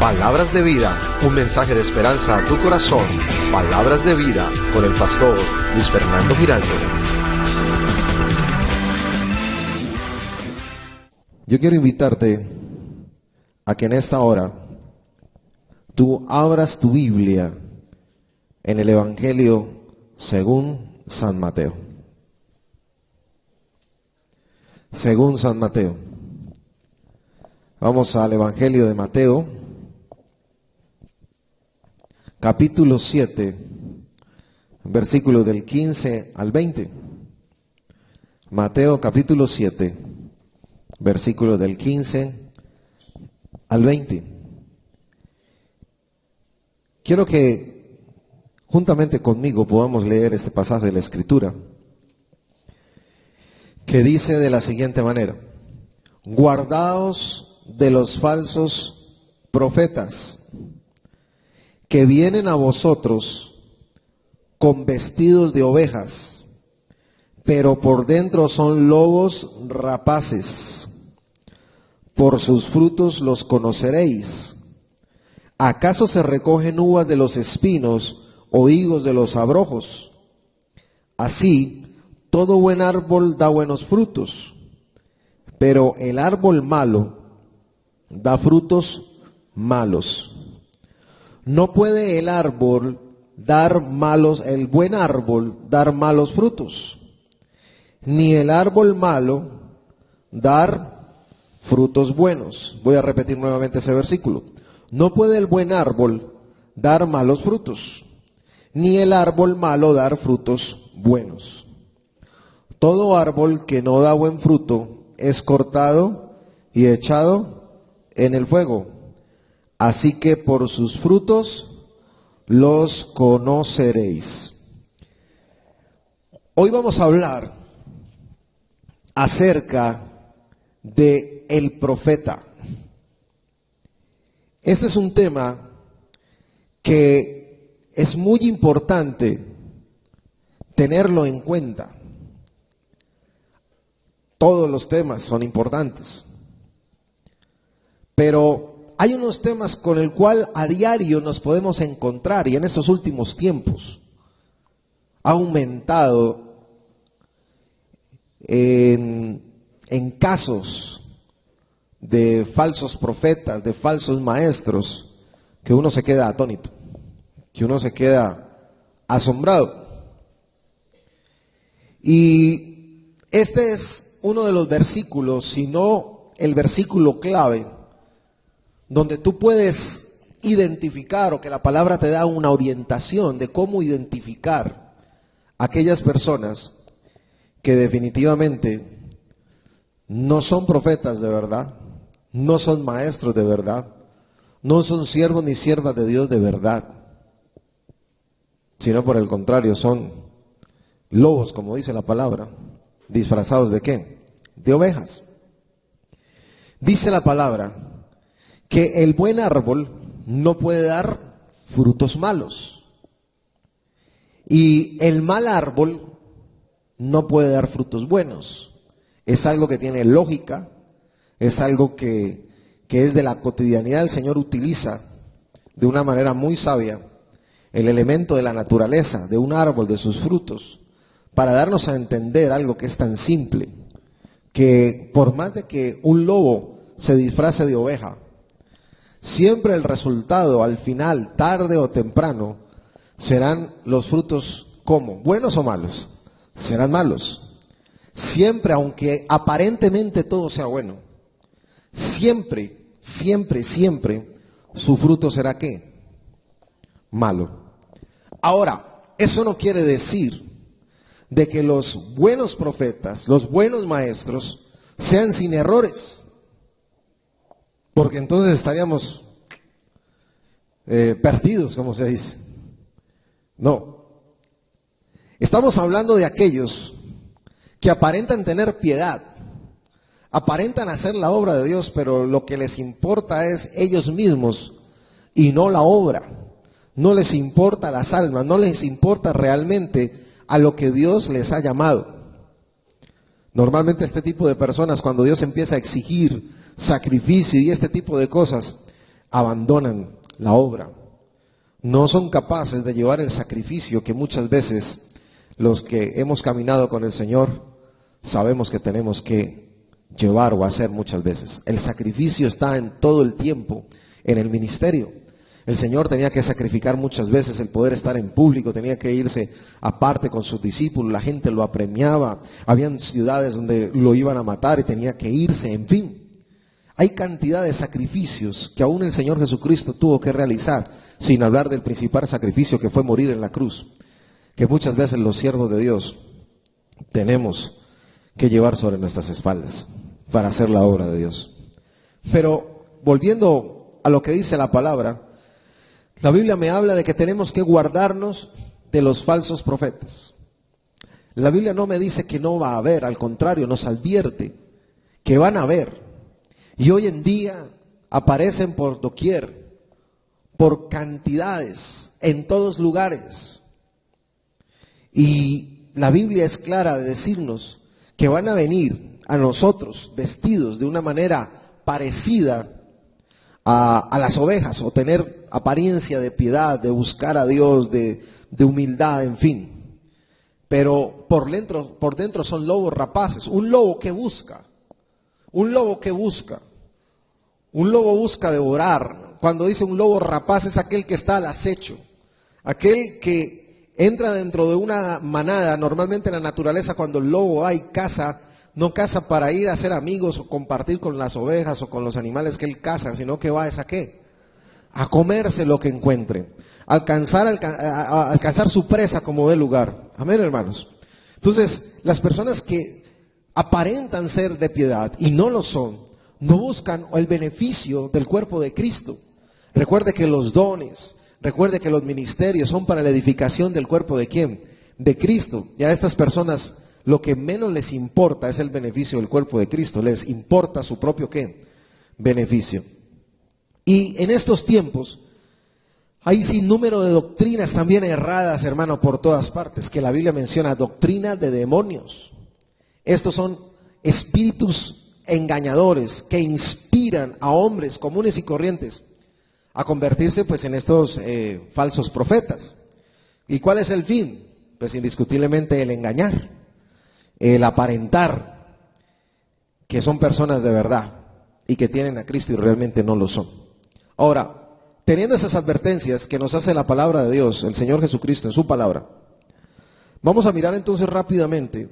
Palabras de vida, un mensaje de esperanza a tu corazón. Palabras de vida con el pastor Luis Fernando Giraldo. Yo quiero invitarte a que en esta hora tú abras tu Biblia en el Evangelio según San Mateo. Según San Mateo. Vamos al Evangelio de Mateo, capítulo 7, versículos del 15 al 20. Mateo capítulo 7, versículos del 15 al 20. Quiero que juntamente conmigo podamos leer este pasaje de la Escritura, que dice de la siguiente manera: guardaos de los falsos profetas, que vienen a vosotros con vestidos de ovejas, pero por dentro son lobos rapaces. Por sus frutos los conoceréis. ¿Acaso se recogen uvas de los espinos o higos de los abrojos? Así, todo buen árbol da buenos frutos, pero el árbol malo da frutos malos. No puede el buen árbol dar malos frutos, ni el árbol malo dar frutos buenos. Voy a repetir nuevamente ese versículo. No puede el buen árbol dar malos frutos, ni el árbol malo dar frutos buenos. Todo árbol que no da buen fruto es cortado y echado en el fuego. Así que por sus frutos los conoceréis. Hoy vamos a hablar acerca de el profeta. Este es un tema que es muy importante tenerlo en cuenta. Todos los temas son importantes, pero hay unos temas con el cual a diario nos podemos encontrar, y en estos últimos tiempos ha aumentado en casos de falsos profetas, de falsos maestros, que uno se queda atónito, que uno se queda asombrado. Y este es uno de los versículos, si no el versículo clave, donde tú puedes identificar, o que la palabra te da una orientación de cómo identificar a aquellas personas que definitivamente no son profetas de verdad, no son maestros de verdad, no son siervos ni siervas de Dios de verdad, sino por el contrario son lobos, como dice la palabra. ¿Disfrazados de qué? De ovejas. Dice la palabra que el buen árbol no puede dar frutos malos, y el mal árbol no puede dar frutos buenos. Es algo que tiene lógica, es algo que es de la cotidianidad. El Señor utiliza de una manera muy sabia el elemento de la naturaleza, de un árbol, de sus frutos, para darnos a entender algo que es tan simple, que por más de que un lobo se disfrace de oveja, siempre el resultado al final, tarde o temprano, serán los frutos, ¿cómo? ¿Buenos o malos? Serán malos. Siempre, aunque aparentemente todo sea bueno, siempre, su fruto será ¿qué? Malo. Ahora, eso no quiere decir de que los buenos profetas, los buenos maestros, sean sin errores, porque entonces estaríamos perdidos, como se dice. No, estamos hablando de aquellos que aparentan tener piedad, aparentan hacer la obra de Dios, pero lo que les importa es ellos mismos y no la obra. No les importa las almas, no les importa realmente a lo que Dios les ha llamado. Normalmente este tipo de personas, cuando Dios empieza a exigir sacrificio y este tipo de cosas, abandonan la obra. No son capaces de llevar el sacrificio que muchas veces los que hemos caminado con el Señor sabemos que tenemos que llevar o hacer muchas veces. El sacrificio está en todo el tiempo en el ministerio. El Señor tenía que sacrificar muchas veces el poder estar en público, tenía que irse aparte con sus discípulos, la gente lo apremiaba, habían ciudades donde lo iban a matar y tenía que irse, en fin. Hay cantidad de sacrificios que aún el Señor Jesucristo tuvo que realizar, sin hablar del principal sacrificio que fue morir en la cruz, que muchas veces los siervos de Dios tenemos que llevar sobre nuestras espaldas para hacer la obra de Dios. Pero volviendo a lo que dice la palabra, la Biblia me habla de que tenemos que guardarnos de los falsos profetas. La Biblia no me dice que no va a haber, al contrario, nos advierte que van a haber. Y hoy en día aparecen por doquier, por cantidades, en todos lugares. Y la Biblia es clara de decirnos que van a venir a nosotros vestidos de una manera parecida a las ovejas, o tener apariencia de piedad, de buscar a Dios, de humildad, en fin. Pero por dentro son lobos rapaces. Un lobo que busca, un lobo busca devorar. Cuando dice un lobo rapaz es aquel que está al acecho, aquel que entra dentro de una manada. Normalmente en la naturaleza, cuando el lobo va y caza, no caza para ir a ser amigos o compartir con las ovejas o con los animales que él caza, sino que va ¿a qué? A comerse lo que encuentre, a alcanzar su presa como dé lugar. Amén, hermanos. Entonces, las personas que aparentan ser de piedad y no lo son, no buscan el beneficio del cuerpo de Cristo. Recuerde que los dones, recuerde que los ministerios son para la edificación del cuerpo ¿de quién? De Cristo. Y a estas personas lo que menos les importa es el beneficio del cuerpo de Cristo, les importa su propio ¿qué? Beneficio. Y en estos tiempos hay sinnúmero de doctrinas también erradas, hermano, por todas partes, que la Biblia menciona, doctrina de demonios. Estos son espíritus engañadores que inspiran a hombres comunes y corrientes a convertirse pues en estos falsos profetas. ¿Y cuál es el fin? Pues indiscutiblemente el engañar, el aparentar que son personas de verdad y que tienen a Cristo y realmente no lo son. Ahora, teniendo esas advertencias que nos hace la palabra de Dios, el Señor Jesucristo en su palabra, vamos a mirar entonces rápidamente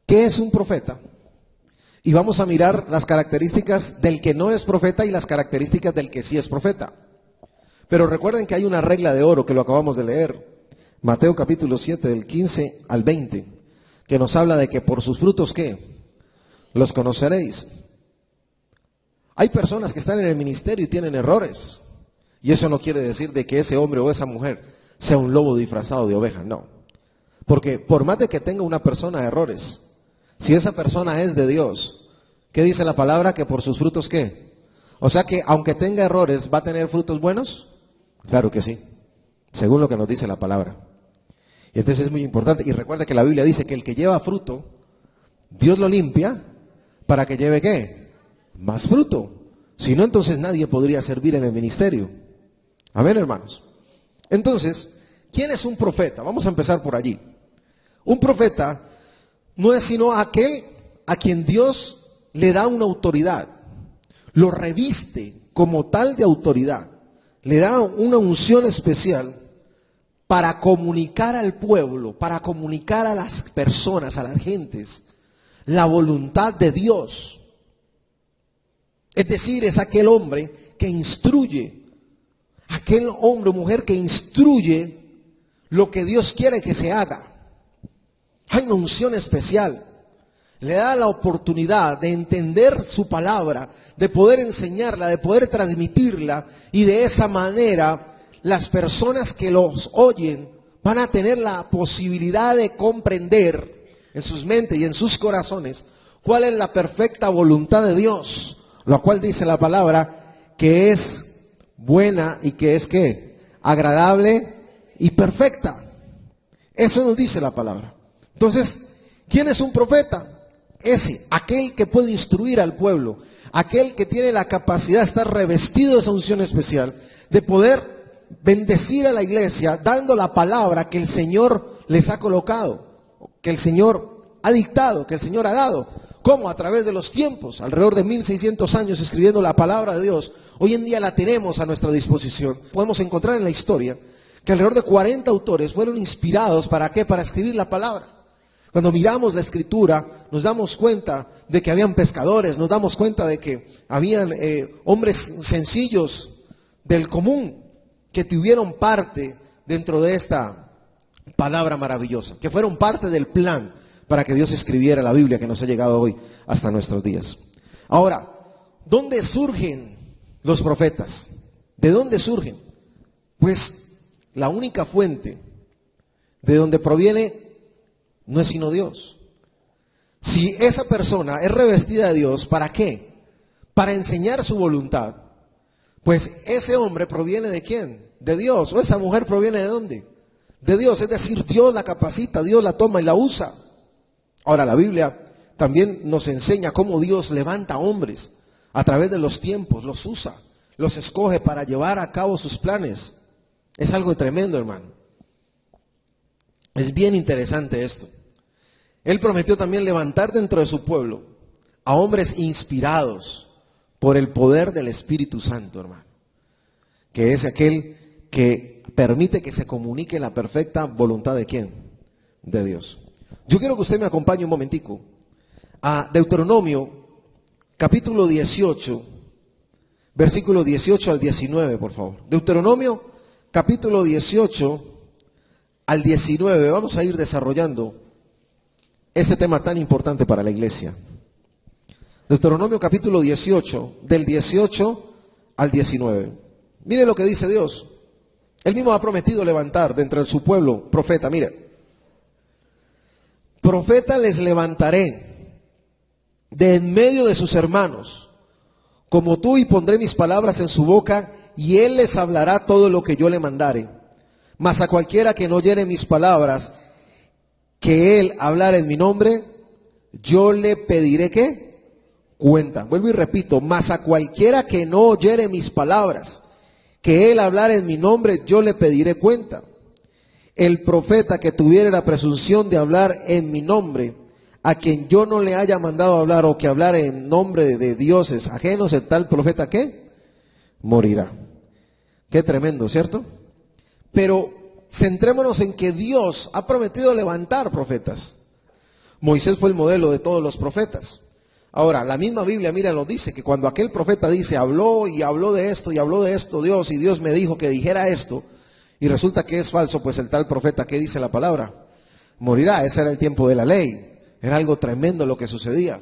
qué es un profeta y vamos a mirar las características del que no es profeta y las características del que sí es profeta. Pero recuerden que hay una regla de oro que lo acabamos de leer, Mateo capítulo 7 del 15 al 20, que nos habla de que por sus frutos ¿qué? Los conoceréis. Hay personas que están en el ministerio y tienen errores, y eso no quiere decir de que ese hombre o esa mujer sea un lobo disfrazado de oveja, no. Porque por más de que tenga una persona errores, si esa persona es de Dios, ¿qué dice la palabra? Que por sus frutos ¿qué? O sea que aunque tenga errores, ¿va a tener frutos buenos? Claro que sí, según lo que nos dice la palabra. Y entonces es muy importante, y recuerda que la Biblia dice que el que lleva fruto, Dios lo limpia para que lleve ¿qué? Más fruto. Si no, entonces nadie podría servir en el ministerio. Amén, hermanos. Entonces, ¿quién es un profeta? Vamos a empezar por allí. Un profeta no es sino aquel a quien Dios le da una autoridad, lo reviste como tal de autoridad, le da una unción especial para comunicar al pueblo, para comunicar a las personas, a las gentes, la voluntad de Dios. Es decir, es aquel hombre que instruye, aquel hombre o mujer que instruye lo que Dios quiere que se haga. Hay una unción especial. Le da la oportunidad de entender su palabra, de poder enseñarla, de poder transmitirla, y de esa manera las personas que los oyen van a tener la posibilidad de comprender en sus mentes y en sus corazones cuál es la perfecta voluntad de Dios, lo cual dice la palabra que es buena y que es ¿qué? Agradable y perfecta. Eso nos dice la palabra. Entonces, ¿quién es un profeta? aquel que puede instruir al pueblo, aquel que tiene la capacidad de estar revestido de esa unción especial, de poder bendecir a la iglesia dando la palabra que el Señor les ha colocado, que el Señor ha dictado, que el Señor ha dado. Como a través de los tiempos, alrededor de 1600 años escribiendo la palabra de Dios, hoy en día la tenemos a nuestra disposición. Podemos encontrar en la historia que alrededor de 40 autores fueron inspirados, ¿para qué? Para escribir la palabra. Cuando miramos la escritura, nos damos cuenta de que habían pescadores, nos damos cuenta de que habían hombres sencillos del común que tuvieron parte dentro de esta palabra maravillosa, que fueron parte del plan para que Dios escribiera la Biblia que nos ha llegado hoy hasta nuestros días. Ahora, ¿dónde surgen los profetas? ¿De dónde surgen? Pues la única fuente de donde proviene no es sino Dios. Si esa persona es revestida de Dios, ¿para qué? Para enseñar su voluntad. Pues ese hombre proviene ¿de quién? De Dios. ¿O esa mujer proviene de dónde? De Dios. Es decir, Dios la capacita, Dios la toma y la usa. Ahora, la Biblia también nos enseña cómo Dios levanta hombres a través de los tiempos, los usa, los escoge para llevar a cabo sus planes. Es algo tremendo, hermano. Es bien interesante esto. Él prometió también levantar dentro de su pueblo a hombres inspirados por el poder del Espíritu Santo, hermano, que es aquel que permite que se comunique la perfecta voluntad ¿de quién? De Dios. Yo quiero que usted me acompañe un momentico a Deuteronomio capítulo 18, versículo 18 al 19, por favor. Deuteronomio capítulo 18 al 19. Vamos a ir desarrollando este tema tan importante para la iglesia. Deuteronomio capítulo 18, del 18 al 19. Mire lo que dice Dios. Él mismo ha prometido levantar dentro de su pueblo profeta. Mire. Profeta les levantaré de en medio de sus hermanos, como tú, y pondré mis palabras en su boca, y él les hablará todo lo que yo le mandare. Mas a cualquiera que no oyere mis palabras, que él hablara en mi nombre, yo le pediré ¿qué? Cuenta. Vuelvo y repito, mas a cualquiera que no oyere mis palabras, que él hablara en mi nombre, yo le pediré cuenta. El profeta que tuviere la presunción de hablar en mi nombre, a quien yo no le haya mandado hablar, o que hablar en nombre de dioses ajenos, el tal profeta ¿qué? Morirá. Qué tremendo, ¿cierto? Pero centrémonos en que Dios ha prometido levantar profetas. Moisés fue el modelo de todos los profetas. Ahora, la misma Biblia, mira, nos dice que cuando aquel profeta dice, habló y habló de esto y habló de esto Dios, y Dios me dijo que dijera esto, y resulta que es falso, pues el tal profeta, ¿qué dice la palabra? Morirá. Ese era el tiempo de la ley. Era algo tremendo lo que sucedía.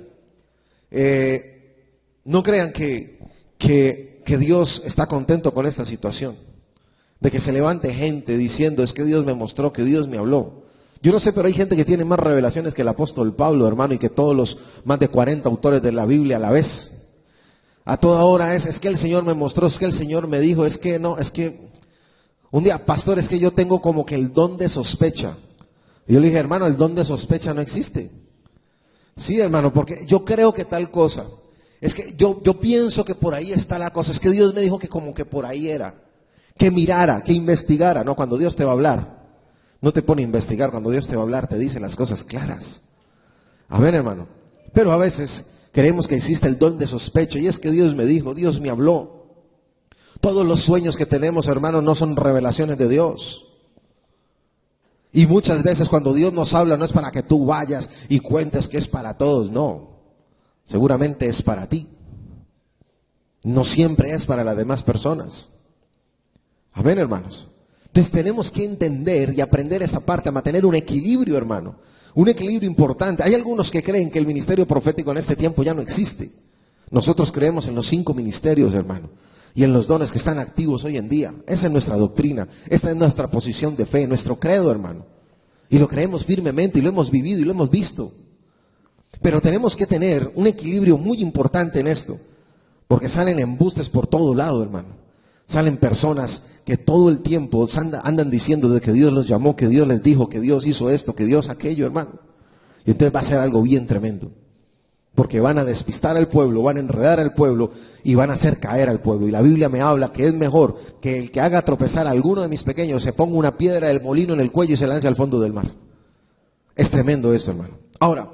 No crean que Dios está contento con esta situación, de que se levante gente diciendo, es que Dios me mostró, que Dios me habló. Yo no sé, pero hay gente que tiene más revelaciones que el apóstol Pablo, hermano, y que todos los más de 40 autores de la Biblia a la vez. A toda hora es que el Señor me mostró, es que el Señor me dijo, es que no, es que... Un día, pastor, es que yo tengo como que el don de sospecha. Y yo le dije, hermano, el don de sospecha no existe. Sí, hermano, porque yo creo que tal cosa. Es que yo pienso que por ahí está la cosa. Es que Dios me dijo que como que por ahí era. Que mirara, que investigara. No, cuando Dios te va a hablar, no te pone a investigar. Cuando Dios te va a hablar, te dice las cosas claras. Amén, hermano. Pero a veces creemos que existe el don de sospecha. Y es que Dios me dijo, Dios me habló. Todos los sueños que tenemos, hermanos, no son revelaciones de Dios. Y muchas veces cuando Dios nos habla no es para que tú vayas y cuentes que es para todos, no. Seguramente es para ti. No siempre es para las demás personas. Amén, hermanos. Entonces tenemos que entender y aprender esa parte, a mantener un equilibrio, hermano. Un equilibrio importante. Hay algunos que creen que el ministerio profético en este tiempo ya no existe. Nosotros creemos en los 5 ministerios, hermano, y en los dones que están activos hoy en día. Esa es nuestra doctrina, esta es nuestra posición de fe, nuestro credo, hermano. Y lo creemos firmemente, y lo hemos vivido y lo hemos visto. Pero tenemos que tener un equilibrio muy importante en esto, porque salen embustes por todo lado, hermano. Salen personas que todo el tiempo andan diciendo de que Dios los llamó, que Dios les dijo, que Dios hizo esto, que Dios aquello, hermano. Y entonces va a ser algo bien tremendo. porque van a despistar al pueblo, van a enredar al pueblo y van a hacer caer al pueblo. Y la Biblia me habla que es mejor que el que haga tropezar a alguno de mis pequeños se ponga una piedra del molino en el cuello y se lance al fondo del mar. Es tremendo esto, hermano. Ahora,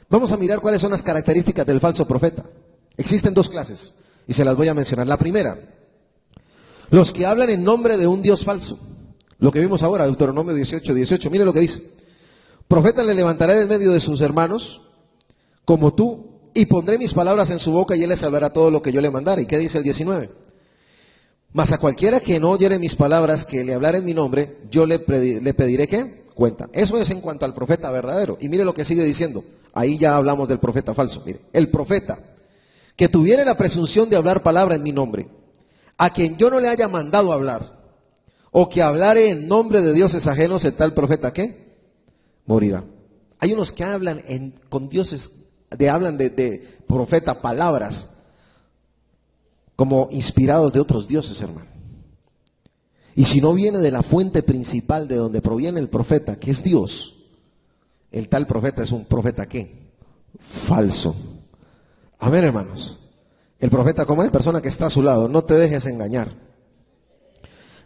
vamos a mirar cuáles son las características del falso profeta. Existen dos clases y se las voy a mencionar. La primera, los que hablan en nombre de un Dios falso. Lo que vimos ahora, Deuteronomio 18:18. Mire lo que dice. Profeta le levantaré de medio de sus hermanos, como tú, y pondré mis palabras en su boca y él les hablará todo lo que yo le mandare. ¿Y qué dice el 19? Mas a cualquiera que no oyere mis palabras, que le hablare en mi nombre, yo le pediré ¿qué? Cuenta. Eso es en cuanto al profeta verdadero. Y mire lo que sigue diciendo. Ahí ya hablamos del profeta falso. Mire, el profeta que tuviere la presunción de hablar palabra en mi nombre, a quien yo no le haya mandado hablar, o que hablare en nombre de dioses ajenos, el tal profeta ¿qué? Morirá. Hay unos que hablan con dioses, hablan de profeta palabras como inspirados de otros dioses, hermano. Y si no viene de la fuente principal de donde proviene el profeta, que es Dios, el tal profeta es un profeta ¿qué? Falso. Amén, hermanos. El profeta, como es persona que está a su lado, no te dejes engañar.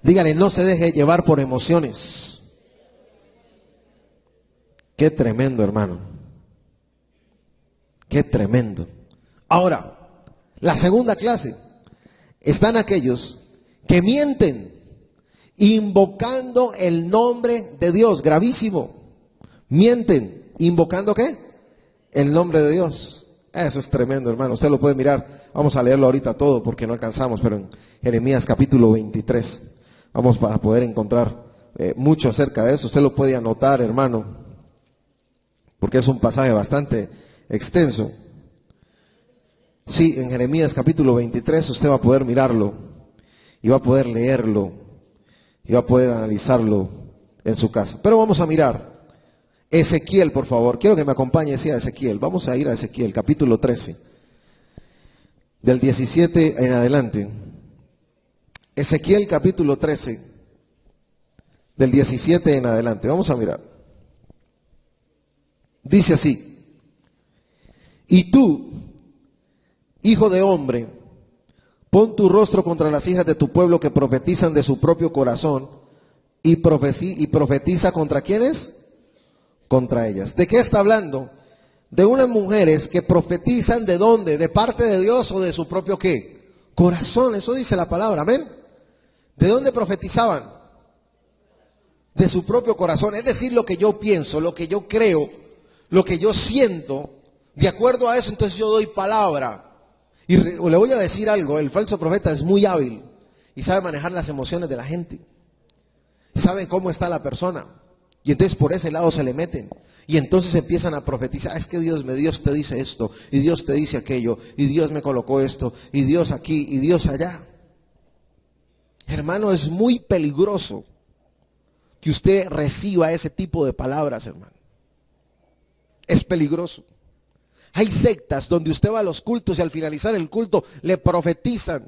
Dígale, no se deje llevar por emociones. Qué tremendo, hermano. Qué tremendo. Ahora, la segunda clase, están aquellos que mienten invocando el nombre de Dios. Gravísimo. Mienten invocando ¿qué? El nombre de Dios. Eso es tremendo, hermano. Usted lo puede mirar. Vamos a leerlo ahorita todo porque no alcanzamos, pero en Jeremías capítulo 23 vamos a poder encontrar mucho acerca de eso. Usted lo puede anotar, hermano, porque es un pasaje bastante extenso. Sí, en Jeremías capítulo 23 usted va a poder mirarlo y va a poder leerlo y va a poder analizarlo en su casa. Pero vamos a mirar Ezequiel, por favor. Quiero que me acompañe, sí, a Ezequiel. Vamos a ir a Ezequiel, capítulo 13, del 17 en adelante. Ezequiel capítulo 13, del 17 en adelante. Vamos a mirar. Dice así: y tú, hijo de hombre, pon tu rostro contra las hijas de tu pueblo que profetizan de su propio corazón y profetiza contra ¿quiénes? Contra ellas. ¿De qué está hablando? De unas mujeres que profetizan ¿de dónde? ¿De parte de Dios o de su propio qué? Corazón. Eso dice la palabra, amén. ¿De dónde profetizaban? De su propio corazón. Es decir, lo que yo pienso, lo que yo creo, lo que yo siento, de acuerdo a eso, entonces yo doy palabra. Y le voy a decir algo, el falso profeta es muy hábil y sabe manejar las emociones de la gente. Sabe cómo está la persona. Y entonces por ese lado se le meten. Y entonces empiezan a profetizar. Es que Dios te dice esto, y Dios te dice aquello, y Dios me colocó esto, y Dios aquí, y Dios allá. Hermano, es muy peligroso que usted reciba ese tipo de palabras, hermano. Es peligroso. Hay sectas donde usted va a los cultos y al finalizar el culto le profetizan.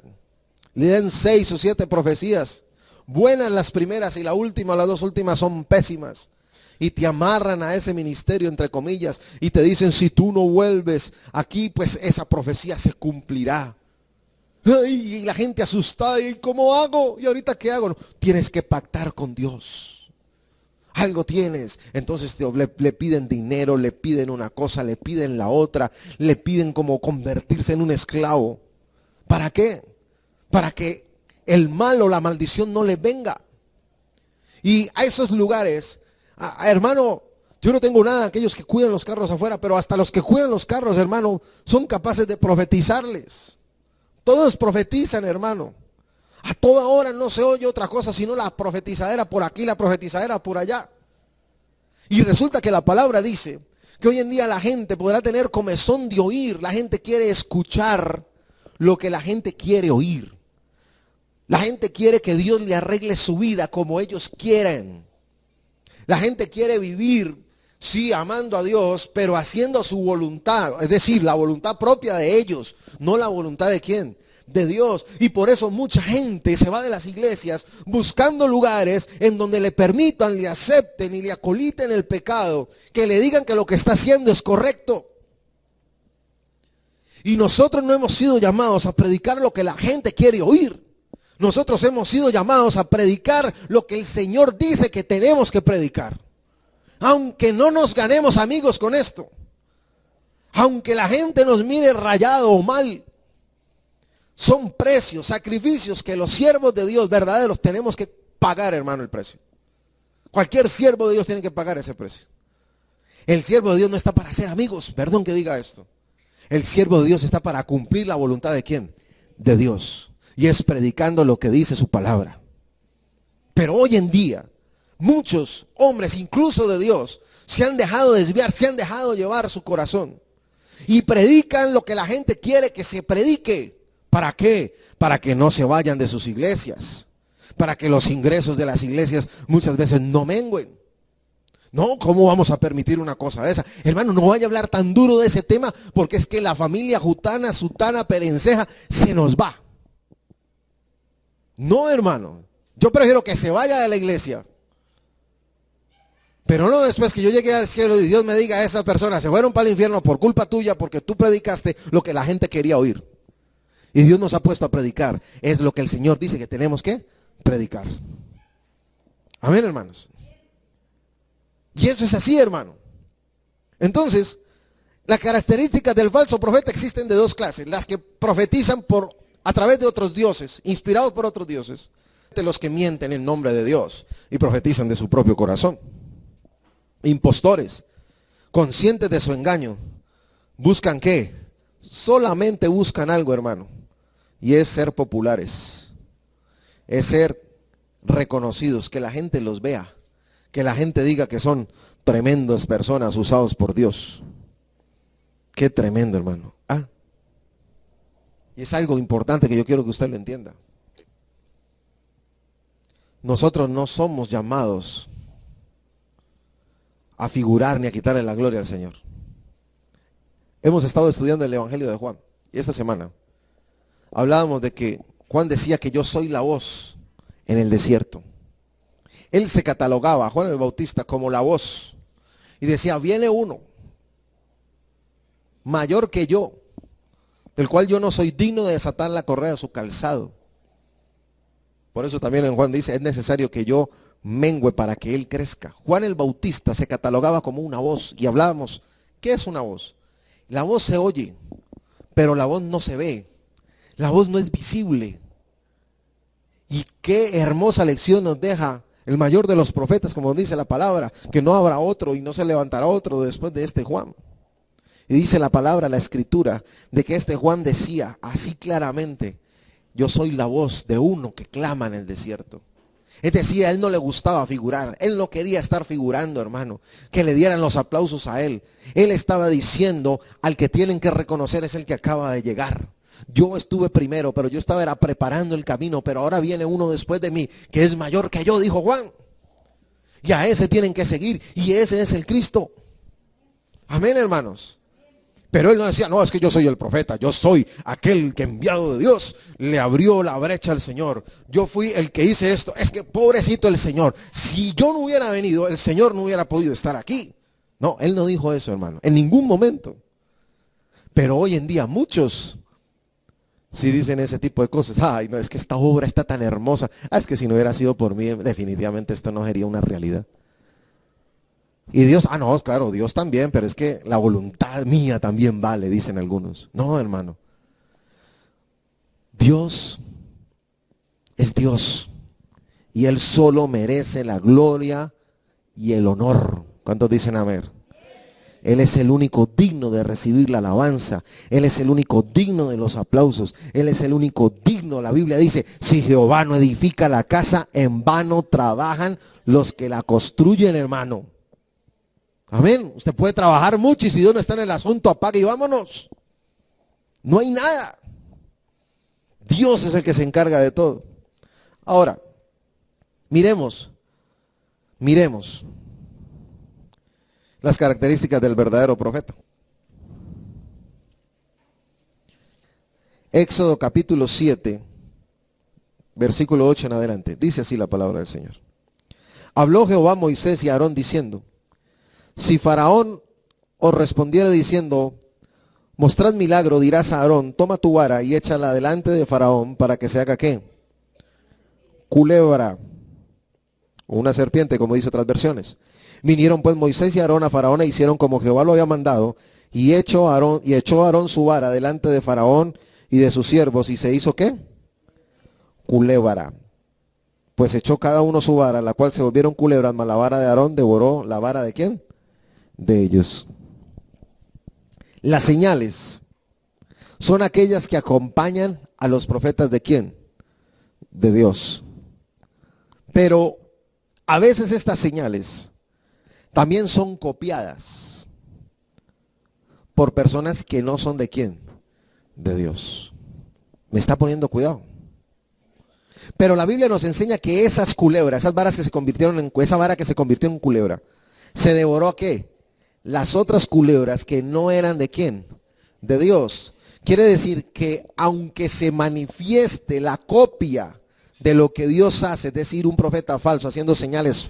Le dan 6 o 7 profecías. Buenas las primeras y las dos últimas son pésimas. Y te amarran a ese ministerio, entre comillas, y te dicen, si tú no vuelves aquí, pues esa profecía se cumplirá. Ay, y la gente asustada, ¿y cómo hago? ¿Y ahorita qué hago? No, tienes que pactar con Dios. Algo tienes. Entonces le piden dinero, le piden una cosa, le piden la otra, le piden como convertirse en un esclavo. ¿Para qué? Para que el mal o la maldición no le venga. Y a esos lugares, hermano, yo no tengo nada a aquellos que cuidan los carros afuera, pero hasta los que cuidan los carros, hermano, son capaces de profetizarles. Todos profetizan, hermano. A toda hora no se oye otra cosa sino la profetizadera por aquí, la profetizadera por allá. Y resulta que la palabra dice que hoy en día la gente podrá tener comezón de oír. La gente quiere escuchar lo que la gente quiere oír. La gente quiere que Dios le arregle su vida como ellos quieren. La gente quiere vivir, sí, amando a Dios, pero haciendo su voluntad. Es decir, la voluntad propia de ellos, no la voluntad de ¿quién? De Dios. Y por eso mucha gente se va de las iglesias buscando lugares en donde le permitan, le acepten y le acoliten el pecado, que le digan que lo que está haciendo es correcto. Y nosotros no hemos sido llamados a predicar lo que la gente quiere oír. Nosotros hemos sido llamados a predicar lo que el Señor dice que tenemos que predicar. Aunque no nos ganemos amigos con esto. Aunque la gente nos mire rayado o mal. Son precios, sacrificios que los siervos de Dios verdaderos tenemos que pagar, hermano, el precio. Cualquier siervo de Dios tiene que pagar ese precio. El siervo de Dios no está para ser amigos, perdón que diga esto. El siervo de Dios está para cumplir la voluntad ¿de quién? De Dios. Y es predicando lo que dice su palabra. Pero hoy en día, muchos hombres, incluso de Dios, se han dejado desviar, se han dejado llevar su corazón. Y predican lo que la gente quiere que se predique. ¿Para qué? Para que no se vayan de sus iglesias. Para que los ingresos de las iglesias muchas veces no mengüen. No, ¿cómo vamos a permitir una cosa de esa? Hermano, no vaya a hablar tan duro de ese tema, porque es que la familia jutana, sutana, perenceja, se nos va. No, hermano. Yo prefiero que se vaya de la iglesia. Pero no después que yo llegue al cielo y Dios me diga, esas personas se fueron para el infierno por culpa tuya, porque tú predicaste lo que la gente quería oír. Y Dios nos ha puesto a predicar. Es lo que el Señor dice que tenemos que predicar. Amén, hermanos. Y eso es así, hermano. Entonces, las características del falso profeta existen de dos clases. Las que profetizan a través de otros dioses, inspirados por otros dioses. De los que mienten en nombre de Dios y profetizan de su propio corazón. Impostores, conscientes de su engaño. ¿Buscan qué? Solamente buscan algo, hermano. Y es ser populares. Es ser reconocidos, que la gente los vea. Que la gente diga que son tremendas personas usados por Dios. Qué tremendo, hermano. Y es algo importante que yo quiero que usted lo entienda. Nosotros no somos llamados a figurar ni a quitarle la gloria al Señor. Hemos estado estudiando el Evangelio de Juan. Y esta semana hablábamos de que Juan decía que yo soy la voz en el desierto. Él se catalogaba, Juan el Bautista, como la voz. Y decía, viene uno mayor que yo, del cual yo no soy digno de desatar la correa de su calzado. Por eso también en Juan dice, es necesario que yo mengüe para que él crezca. Juan el Bautista se catalogaba como una voz. Y hablábamos, ¿qué es una voz? La voz se oye, pero la voz no se ve. La voz no es visible. Y qué hermosa lección nos deja el mayor de los profetas, como dice la palabra, que no habrá otro y no se levantará otro después de este Juan. Y dice la palabra, la escritura, de que este Juan decía así claramente, yo soy la voz de uno que clama en el desierto. Es decir, a él no le gustaba figurar, él no quería estar figurando, hermano, que le dieran los aplausos a él. Él estaba diciendo, al que tienen que reconocer es el que acaba de llegar. Yo estuve primero, pero yo estaba preparando el camino, pero ahora viene uno después de mí, que es mayor que yo, dijo Juan. Y a ese tienen que seguir, y ese es el Cristo. Amén, hermanos. Pero él no decía, no, es que yo soy el profeta, yo soy aquel que enviado de Dios le abrió la brecha al Señor. Yo fui el que hice esto. Es que pobrecito el Señor. Si yo no hubiera venido, el Señor no hubiera podido estar aquí. No, él no dijo eso, hermano, en ningún momento. Pero hoy en día muchos sí dicen ese tipo de cosas. Ay, no, es que esta obra está tan hermosa. Es que si no hubiera sido por mí, definitivamente esto no sería una realidad. Y Dios, no, claro, Dios también, pero es que la voluntad mía también vale, dicen algunos. No, hermano. Dios es Dios. Y Él solo merece la gloria y el honor. ¿Cuántos dicen amén? Él es el único digno de recibir la alabanza. Él es el único digno de los aplausos. Él es el único digno. La Biblia dice, si Jehová no edifica la casa, en vano trabajan los que la construyen, hermano. Amén. Usted puede trabajar mucho y si Dios no está en el asunto, apague y vámonos. No hay nada. Dios es el que se encarga de todo. Ahora, miremos las características del verdadero profeta. Éxodo capítulo 7, versículo 8 en adelante. Dice así la palabra del Señor. Habló Jehová a Moisés y a Aarón diciendo, si Faraón os respondiera diciendo, Mostrad milagro, dirás a Aarón, toma tu vara y échala delante de Faraón para que se haga ¿qué? Culebra, o una serpiente, como dice otras versiones. Vinieron pues Moisés y Aarón a Faraón e hicieron como Jehová lo había mandado, y echó Aarón su vara delante de Faraón y de sus siervos, y se hizo ¿qué? Culebra. Pues echó cada uno su vara, la cual se volvieron culebras, mas la vara de Aarón devoró la vara de ¿quién? De ellos. Las señales son aquellas que acompañan a los profetas ¿de quién? De Dios. Pero a veces estas señales también son copiadas por personas que no son ¿de quién? De Dios. Me está poniendo cuidado. Pero la Biblia nos enseña que esas culebras, esas varas que se convirtieron en, esa vara que se convirtió en culebra, se devoró ¿a qué? Las otras culebras que no eran ¿de quién? De Dios. Quiere decir que aunque se manifieste la copia de lo que Dios hace, es decir, un profeta falso haciendo señales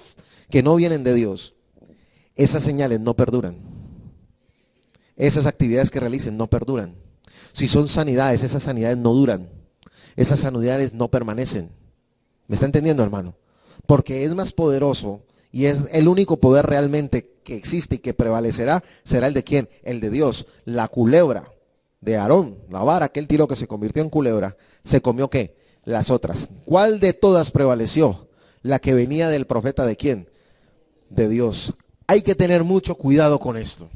que no vienen de Dios, esas señales no perduran. Esas actividades que realicen no perduran. Si son sanidades, esas sanidades no duran. Esas sanidades no permanecen. ¿Me está entendiendo, hermano? Porque es más poderoso y es el único poder realmente que existe y que prevalecerá, será el de ¿quién? El de Dios. La culebra de Aarón, la vara que él tiró que se convirtió en culebra, ¿se comió qué? Las otras. ¿Cuál de todas prevaleció? La que venía del profeta ¿de quién? De Dios. Hay que tener mucho cuidado con esto.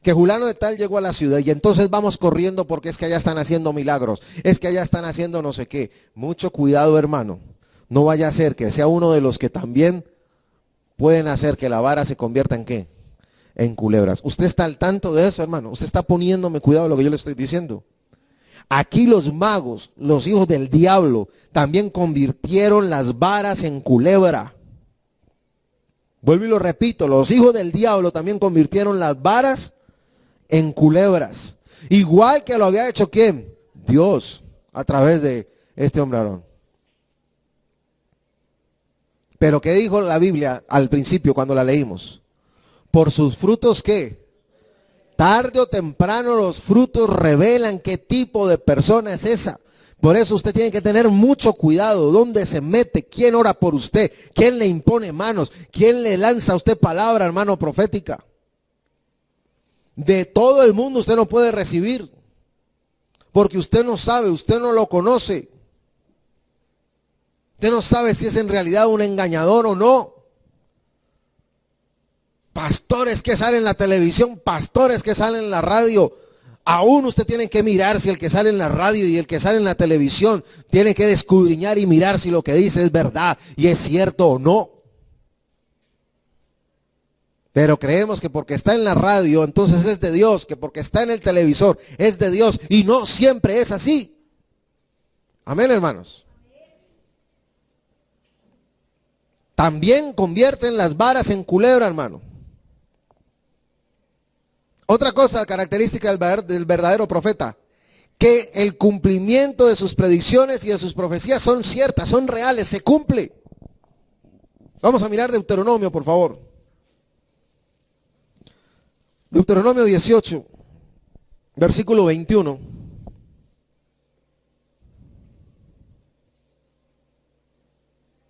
Que fulano de tal llegó a la ciudad y entonces vamos corriendo porque es que allá están haciendo milagros, es que allá están haciendo no sé qué. Mucho cuidado, hermano. No vaya a ser que sea uno de los que también pueden hacer que la vara se convierta en ¿qué? En culebras. ¿Usted está al tanto de eso, hermano? ¿Usted está poniéndome cuidado de lo que yo le estoy diciendo? Aquí los magos, los hijos del diablo, también convirtieron las varas en culebra. Vuelvo y lo repito, los hijos del diablo también convirtieron las varas en culebras. Igual que lo había hecho ¿quién? Dios, a través de este hombre Aarón. Pero ¿qué dijo la Biblia al principio cuando la leímos? Por sus frutos ¿qué? Tarde o temprano los frutos revelan qué tipo de persona es esa. Por eso usted tiene que tener mucho cuidado. ¿Dónde se mete? ¿Quién ora por usted? ¿Quién le impone manos? ¿Quién le lanza a usted palabra, hermano, profética? De todo el mundo usted no puede recibir. Porque usted no sabe, usted no lo conoce. Usted no sabe si es en realidad un engañador o no. Pastores que salen en la televisión, pastores que salen en la radio. Aún usted tiene que mirar si el que sale en la radio y el que sale en la televisión tiene que escudriñar y mirar si lo que dice es verdad y es cierto o no. Pero creemos que porque está en la radio entonces es de Dios, que porque está en el televisor es de Dios y no siempre es así. Amén, hermanos. También convierten las varas en culebra, hermano. Otra cosa característica del verdadero profeta, que el cumplimiento de sus predicciones y de sus profecías son ciertas, son reales, se cumple. Vamos a mirar Deuteronomio, por favor. Deuteronomio 18, versículo 21.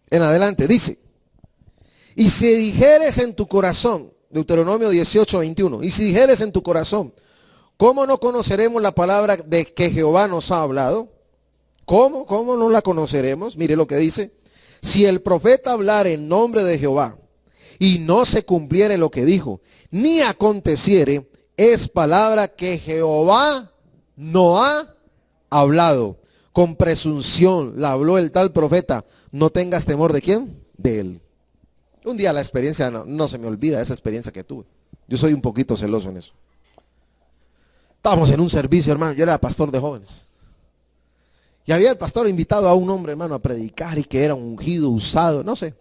En adelante, dice, y si dijeres en tu corazón, Deuteronomio 18, 21, y si dijeres en tu corazón, ¿cómo no conoceremos la palabra de que Jehová nos ha hablado? ¿Cómo no la conoceremos? Mire lo que dice, si el profeta hablara en nombre de Jehová, y no se cumpliere lo que dijo, ni aconteciere, es palabra que Jehová no ha hablado. Con presunción la habló el tal profeta. No tengas temor ¿de quién? De él. Un día la experiencia, no se me olvida esa experiencia que tuve. Yo soy un poquito celoso en eso. Estábamos en un servicio, hermano, yo era pastor de jóvenes. Y había el pastor invitado a un hombre, hermano, a predicar y que era ungido, usado, no sé.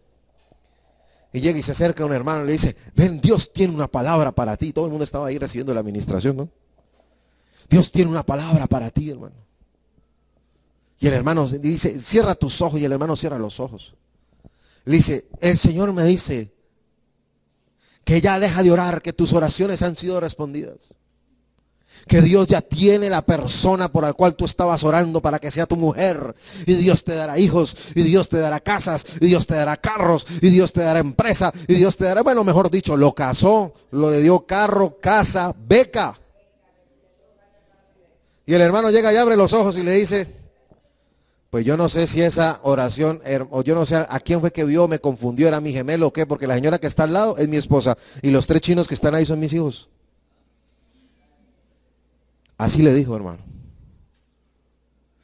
Y llega y se acerca a un hermano y le dice, ven, Dios tiene una palabra para ti. Todo el mundo estaba ahí recibiendo la administración, ¿no? Dios tiene una palabra para ti, hermano. Y el hermano dice, cierra tus ojos, y el hermano cierra los ojos. Le dice, el Señor me dice que ya deja de orar, que tus oraciones han sido respondidas. que Dios ya tiene la persona por la cual tú estabas orando para que sea tu mujer, y Dios te dará hijos, y Dios te dará casas, y Dios te dará carros, y Dios te dará empresa, y Dios te dará, bueno, mejor dicho, lo casó, le dio carro, casa, beca. Y el hermano llega y abre los ojos y le dice, pues yo no sé si esa oración, o yo no sé a quién fue que vio, me confundió, era mi gemelo o qué, porque la señora que está al lado es mi esposa, y los 3 chinos que están ahí son mis hijos. Así le dijo, hermano.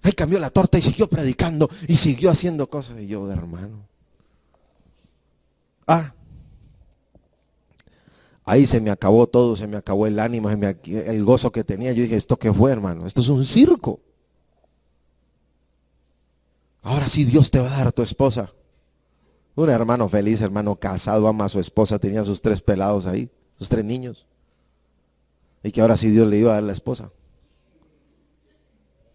Ahí cambió la torta y siguió predicando y siguió haciendo cosas. Y yo, hermano. Ahí se me acabó todo, se me acabó el ánimo, el gozo que tenía. Yo dije, ¿esto qué fue, hermano? Esto es un circo. Ahora sí Dios te va a dar a tu esposa. Un hermano feliz, hermano casado, ama a su esposa, tenía sus 3 pelados ahí, sus 3 niños. Y que ahora sí Dios le iba a dar la esposa.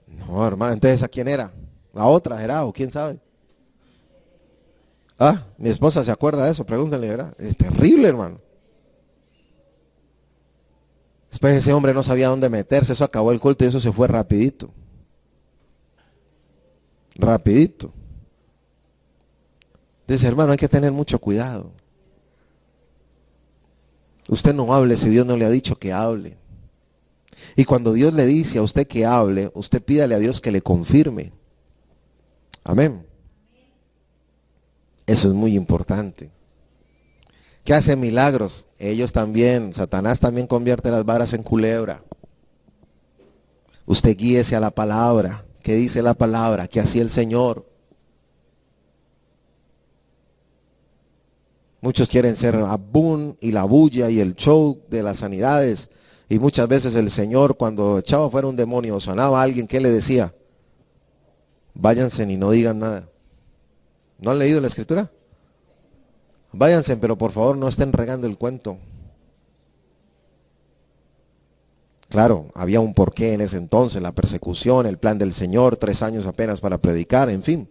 No, hermano, entonces ¿a quién era? ¿La otra era o quién sabe? Mi esposa se acuerda de eso, pregúntenle, ¿verdad? Es terrible, hermano. Después ese hombre no sabía dónde meterse, eso acabó el culto y eso se fue rapidito. Rapidito. Dice, hermano, hay que tener mucho cuidado. Usted no hable si Dios no le ha dicho que hable. Y cuando Dios le dice a usted que hable, usted pídale a Dios que le confirme. Amén. Eso es muy importante. ¿Qué hace milagros? Ellos también, Satanás también convierte las varas en culebra. Usted guíese a la palabra. ¿Qué dice la palabra? ¿Qué hacía el Señor? Muchos quieren ser Abún y la bulla y el show de las sanidades. Y muchas veces el Señor, cuando echaba fuera un demonio o sanaba a alguien, ¿qué le decía? Váyanse y no digan nada. ¿No han leído la escritura? Váyanse, pero por favor no estén regando el cuento. Claro, había un porqué en ese entonces, la persecución, el plan del Señor, 3 años apenas para predicar, en fin.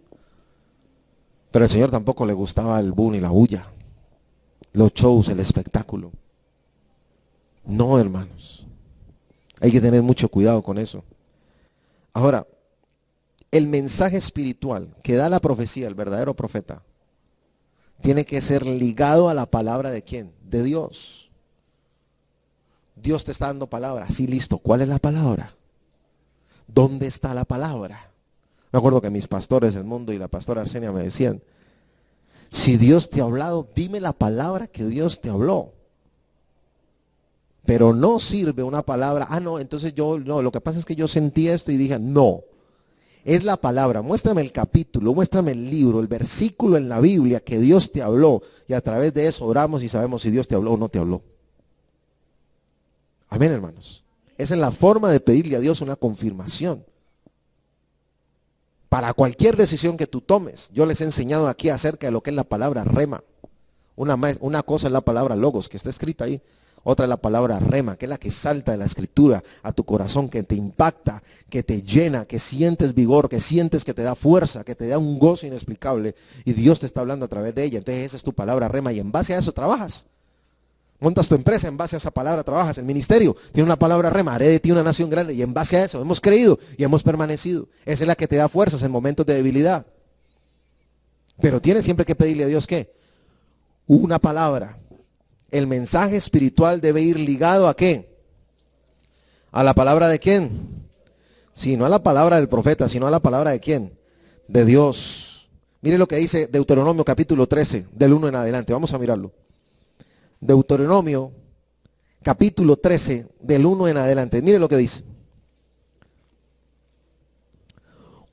Pero al Señor tampoco le gustaba el boom y la bulla, los shows, el espectáculo. No, hermanos. Hay que tener mucho cuidado con eso. Ahora, el mensaje espiritual que da la profecía, el verdadero profeta, tiene que ser ligado a la palabra de ¿quién? De Dios. Dios te está dando palabra. Sí, listo. ¿Cuál es la palabra? ¿Dónde está la palabra? Me acuerdo que mis pastores del mundo y la pastora Arsenia me decían, si Dios te ha hablado, dime la palabra que Dios te habló. Pero no sirve una palabra, no, entonces lo que pasa es que yo sentí esto y dije, no. Es la palabra, muéstrame el capítulo, muéstrame el libro, el versículo en la Biblia que Dios te habló. Y a través de eso oramos y sabemos si Dios te habló o no te habló. Amén, hermanos. Esa es la forma de pedirle a Dios una confirmación. Para cualquier decisión que tú tomes, yo les he enseñado aquí acerca de lo que es la palabra rema. Una cosa es la palabra logos, que está escrita ahí. Otra es la palabra rema, que es la que salta de la escritura a tu corazón, que te impacta, que te llena, que sientes vigor, que sientes que te da fuerza, que te da un gozo inexplicable. Y Dios te está hablando a través de ella. Entonces esa es tu palabra rema y en base a eso trabajas. Montas tu empresa, en base a esa palabra trabajas. El ministerio tiene una palabra rema, haré de ti una nación grande. Y en base a eso hemos creído y hemos permanecido. Esa es la que te da fuerzas en momentos de debilidad. Pero tienes siempre que pedirle a Dios ¿qué? Una palabra. El mensaje espiritual debe ir ligado ¿a qué? ¿A la palabra de quién? Sí, no a la palabra del profeta, sino a la palabra de quién? De Dios. Mire lo que dice Deuteronomio capítulo 13, del 1 en adelante. Vamos a mirarlo. Deuteronomio capítulo 13, del 1 en adelante. Mire lo que dice.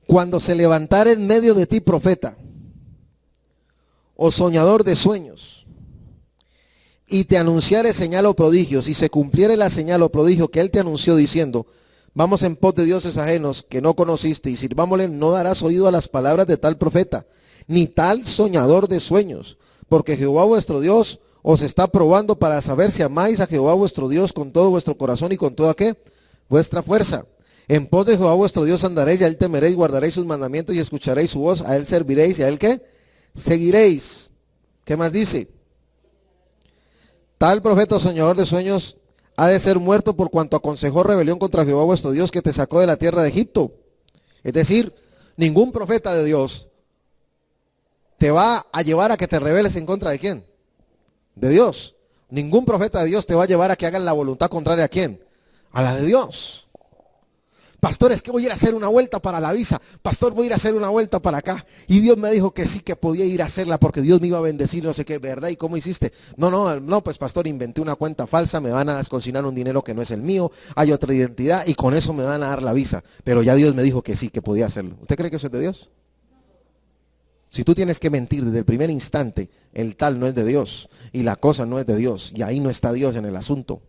Cuando se levantare en medio de ti profeta o soñador de sueños, y te anunciare señal o prodigio, si se cumpliere la señal o prodigio que él te anunció diciendo, vamos en pos de dioses ajenos que no conociste y sirvámosle, no darás oído a las palabras de tal profeta, ni tal soñador de sueños, porque Jehová vuestro Dios os está probando para saber si amáis a Jehová vuestro Dios con todo vuestro corazón y con toda ¿qué? Vuestra fuerza. En pos de Jehová vuestro Dios andaréis y a él temeréis, guardaréis sus mandamientos y escucharéis su voz, a él serviréis y a él ¿qué? Seguiréis. ¿Qué más dice? Tal profeta soñador de sueños ha de ser muerto por cuanto aconsejó rebelión contra Jehová vuestro Dios, que te sacó de la tierra de Egipto. Es decir, ningún profeta de Dios te va a llevar a que te rebeles en contra de quién, de Dios. Ningún profeta de Dios te va a llevar a que hagan la voluntad contraria a quién, a la de Dios. Pastor, es que voy a ir a hacer una vuelta para la visa. Pastor, voy a ir a hacer una vuelta para acá. Y Dios me dijo que sí, que podía ir a hacerla porque Dios me iba a bendecir, no sé qué, ¿verdad? ¿Y cómo hiciste? No, pues pastor, inventé una cuenta falsa, me van a desconsignar un dinero que no es el mío, hay otra identidad y con eso me van a dar la visa. Pero ya Dios me dijo que sí, que podía hacerlo. ¿Usted cree que eso es de Dios? Si tú tienes que mentir desde el primer instante, el tal no es de Dios y la cosa no es de Dios y ahí no está Dios en el asunto.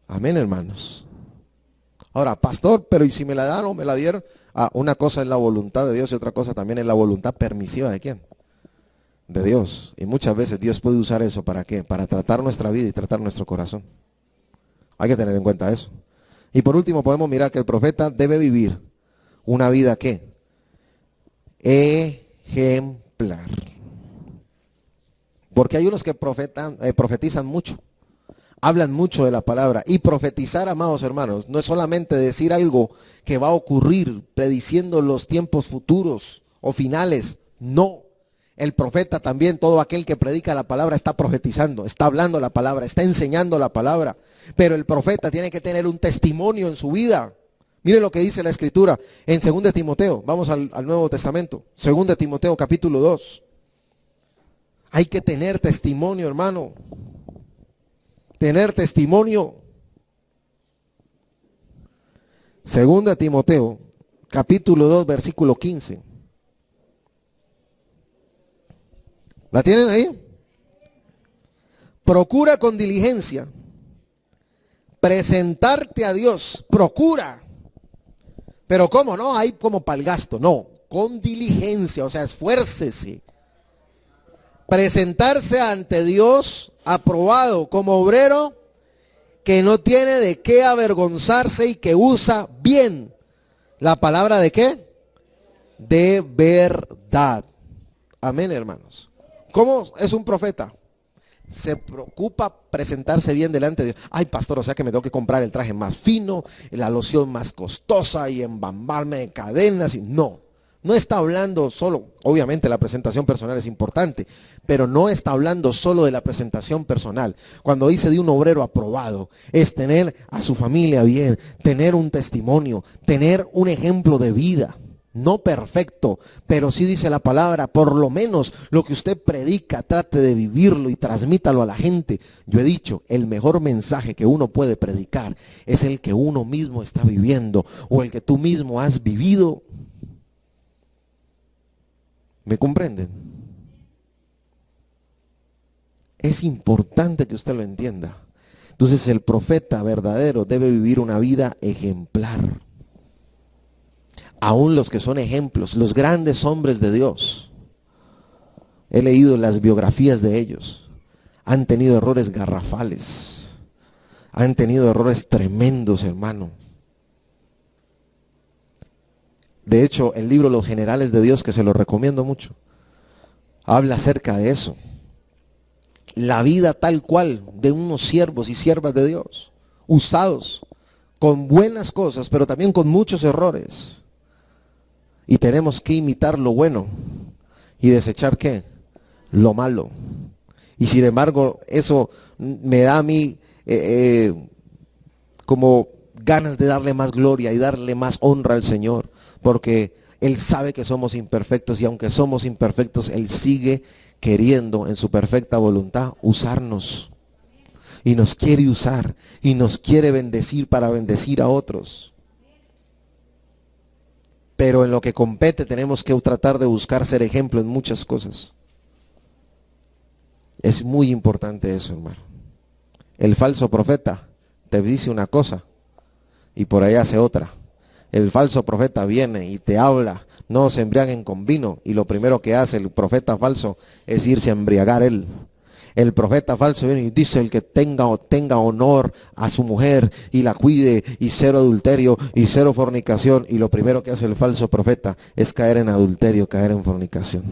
Amén, hermanos. Ahora, pastor, pero ¿y si me la dan o me la dieron? Una cosa es la voluntad de Dios y otra cosa también es la voluntad permisiva de quién, de Dios. Y muchas veces Dios puede usar eso ¿para qué? Para tratar nuestra vida y tratar nuestro corazón. Hay que tener en cuenta eso. Y por último podemos mirar que el profeta debe vivir una vida ¿qué? Ejemplar. Porque hay unos que profetizan mucho. Hablan mucho de la palabra. Y profetizar, amados hermanos, no es solamente decir algo que va a ocurrir, prediciendo los tiempos futuros o finales. No. El profeta también, todo aquel que predica la palabra, está profetizando, está hablando la palabra, está enseñando la palabra. Pero el profeta tiene que tener un testimonio en su vida. Miren lo que dice la Escritura en 2 Timoteo. Vamos al Nuevo Testamento. 2 Timoteo capítulo 2. Hay que tener testimonio, hermano. Tener testimonio. 2 Timoteo, capítulo 2, versículo 15. ¿La tienen ahí? Procura con diligencia presentarte a Dios. Procura. Pero ¿cómo? No hay como para el gasto. No, con diligencia, o sea, esfuércese. Presentarse ante Dios aprobado como obrero que no tiene de qué avergonzarse y que usa bien la palabra de qué, de verdad. Amén, hermanos. ¿Cómo es un profeta? Se preocupa presentarse bien delante de Dios. Ay, pastor, o sea que me tengo que comprar el traje más fino, la loción más costosa y embambarme de cadenas. No. No está hablando solo, obviamente la presentación personal es importante, pero no está hablando solo de la presentación personal. Cuando dice de un obrero aprobado, es tener a su familia bien, tener un testimonio, tener un ejemplo de vida. No perfecto, pero sí dice la palabra, por lo menos lo que usted predica, trate de vivirlo y transmítalo a la gente. Yo he dicho, el mejor mensaje que uno puede predicar es el que uno mismo está viviendo o el que tú mismo has vivido. ¿Me comprenden? Es importante que usted lo entienda. Entonces el profeta verdadero debe vivir una vida ejemplar. Aún los que son ejemplos, los grandes hombres de Dios, he leído las biografías de ellos, han tenido errores garrafales, han tenido errores tremendos, hermano. De hecho, el libro Los Generales de Dios, que se lo recomiendo mucho, habla acerca de eso. La vida tal cual de unos siervos y siervas de Dios, usados con buenas cosas, pero también con muchos errores. Y tenemos que imitar lo bueno y desechar ¿qué? Lo malo. Y sin embargo, eso me da a mí como ganas de darle más gloria y darle más honra al Señor. Porque Él sabe que somos imperfectos y aunque somos imperfectos, Él sigue queriendo en su perfecta voluntad usarnos. Y nos quiere usar y nos quiere bendecir para bendecir a otros. Pero en lo que compete tenemos que tratar de buscar ser ejemplo en muchas cosas. Es muy importante eso, hermano. El falso profeta te dice una cosa y por ahí hace otra. El falso profeta viene y te habla, no se embriaguen con vino, y lo primero que hace el profeta falso es irse a embriagar él. El profeta falso viene y dice el que tenga honor a su mujer y la cuide y cero adulterio y cero fornicación, y lo primero que hace el falso profeta es caer en adulterio, caer en fornicación.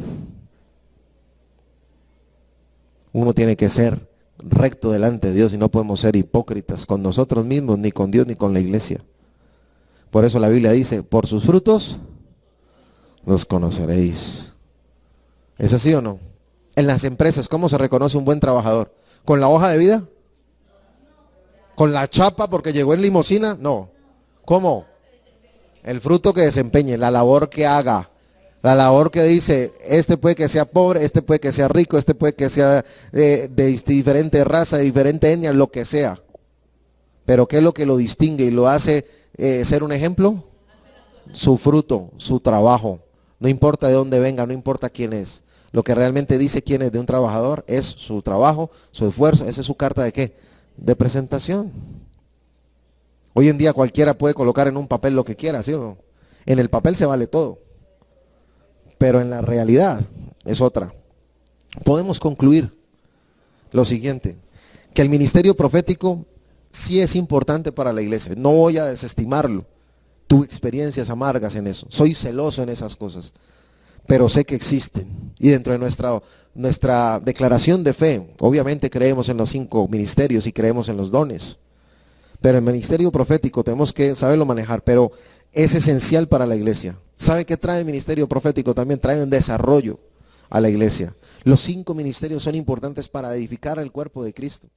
Uno tiene que ser recto delante de Dios y no podemos ser hipócritas con nosotros mismos, ni con Dios, ni con la iglesia. Por eso la Biblia dice, por sus frutos los conoceréis. ¿Es así o no? En las empresas, ¿cómo se reconoce un buen trabajador? ¿Con la hoja de vida? ¿Con la chapa porque llegó en limusina? No. ¿Cómo? El fruto que desempeñe, la labor que haga. La labor que dice, este puede que sea pobre, este puede que sea rico, este puede que sea de diferente raza, de diferente etnia, lo que sea. Pero ¿qué es lo que lo distingue y lo hace ser un ejemplo? Su fruto, su trabajo. No importa de dónde venga, no importa quién es. Lo que realmente dice quién es de un trabajador es su trabajo, su esfuerzo. Esa es su carta de ¿qué? De presentación. Hoy en día cualquiera puede colocar en un papel lo que quiera, ¿sí o no? En el papel se vale todo. Pero en la realidad es otra. Podemos concluir lo siguiente, que el ministerio profético sí es importante para la iglesia. No voy a desestimarlo. Tuve experiencias amargas en eso. Soy celoso en esas cosas. Pero sé que existen. Y dentro de nuestra declaración de fe, obviamente creemos en los 5 ministerios y creemos en los dones. Pero el ministerio profético tenemos que saberlo manejar, pero es esencial para la iglesia. ¿Sabe qué trae el ministerio profético? También trae un desarrollo a la iglesia. Los 5 ministerios son importantes para edificar el cuerpo de Cristo.